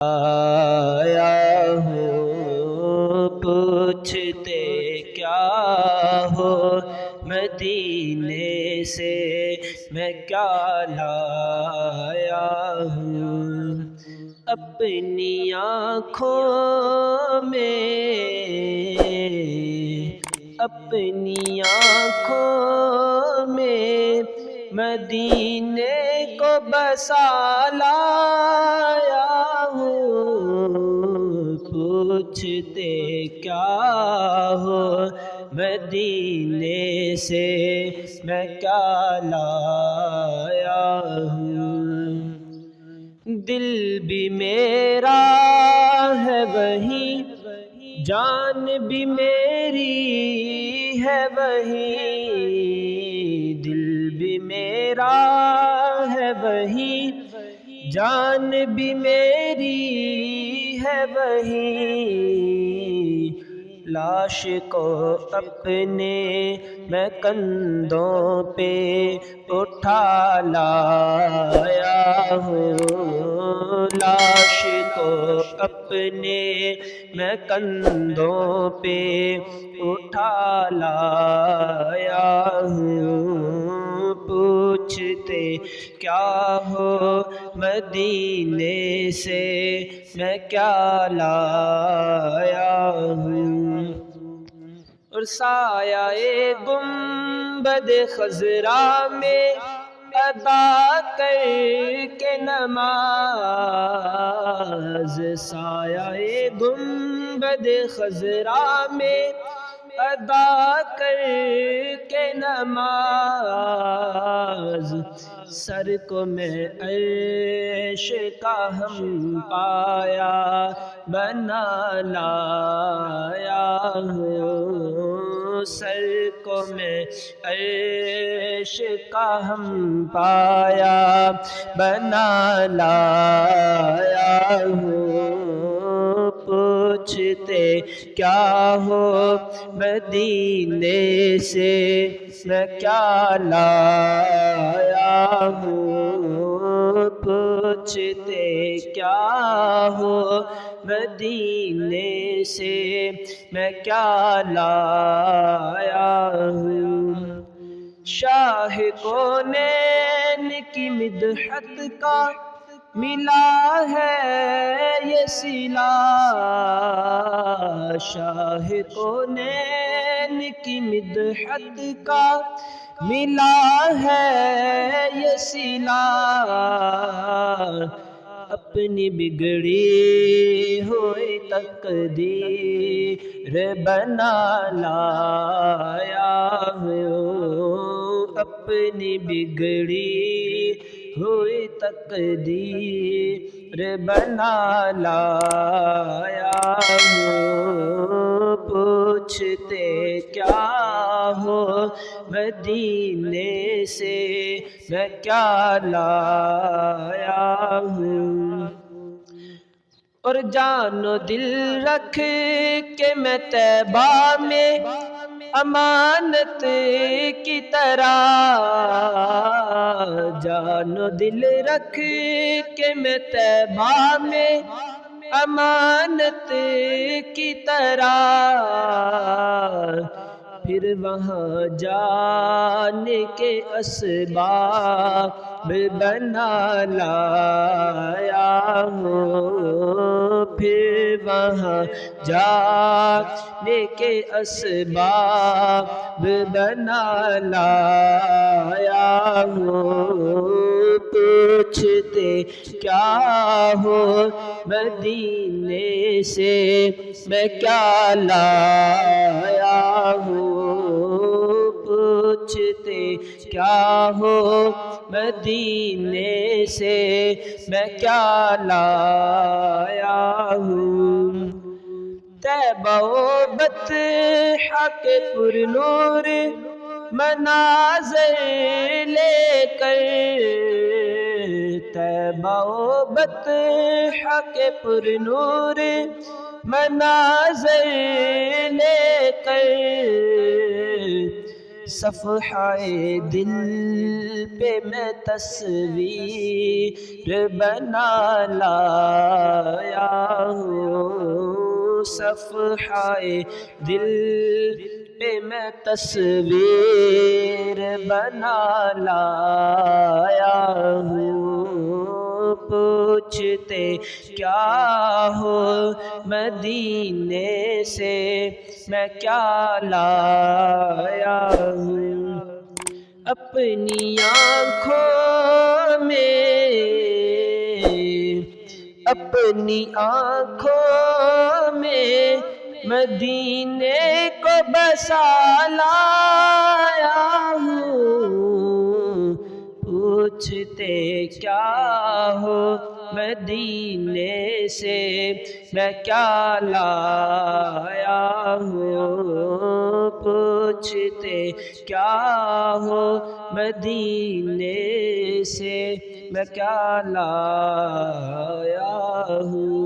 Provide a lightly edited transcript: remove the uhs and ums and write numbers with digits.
آیا ہوں پوچھتے کیا ہو مدینے سے میں کیا لایا ہوں اپنی آنکھوں میں مدینے کو بسا لایا پوچھتے کیا ہو مدینے سے میں کیا لایا ہوں دل بھی میرا ہے وہیں جان بھی میری ہے وہیں دل بھی میرا ہے وہیں جان بھی میری ہے وہیں لاش کو اپنے میں کندھوں پہ اٹھا لایا ہوں لاش کو اپنے میں کندھوں پہ اٹھا لایا ہوں پوچھتے کیا ہو مدینے سے میں کیا لایا ہوں اور سایہ گنبد خضرا میں ادا کر کے نماز سایہ گنبد خضرا میں ادا کر کے نماز سر کو میں عرش کا ہم پایا بنا لایا ہوں سر کو میں عرش کا ہم پایا بنا لایا ہوں پوچھتے کیا ہو مدینے سے میں کیا لایا ہوں پوچھتے کیا ہو مدینے سے میں کیا لایا ہوں شاہ کونین کی مدحت کا ملا ہے یہ صلہ شاہ کونین کی مدحت کا ملا ہے یہ صلہ اپنی بگڑی ہوئی تقدیر بنا لایا ہوں اپنی بگڑی ہوئی تقدیر بنا لایا ہوں پوچھتے کیا ہو مدینے سے میں کیا لایا ہوں اور جان و دل رکھ کے میں طیبہ میں امانت کی طرح جان و دل رکھ کے میں طیبہ میں امانت کی طرح پھر وہاں جانے کے اسباب بنا لایا ہوں پھر وہاں جانے کے اسباب بنا لایا ہوں پوچھتے کیا ہو مدینے سے میں کیا لایا ہوں پوچھتے کیا ہو مدینے سے میں کیا لایا ہوں طیبہ و بطحہ کے پر نور مناظر لے کر طیبہ و بطحہ کے پر نور مناظر لے کر صفحہ دل پہ میں تصویر بنا لایا ہوں، صفحہ دل پہ میں تصویر بنا لایا ہوں۔ پوچھتے کیا ہو مدینے سے، میں کیا لایا ہوں، اپنی آنکھوں میں، اپنی آنکھوں میں مدینے کو بسا لایا ہوں۔ پوچھتے کیا ہو مدینے سے، میں کیا لایا ہوں، پوچھتے کیا ہو مدینے سے، میں کیا لایا ہوں۔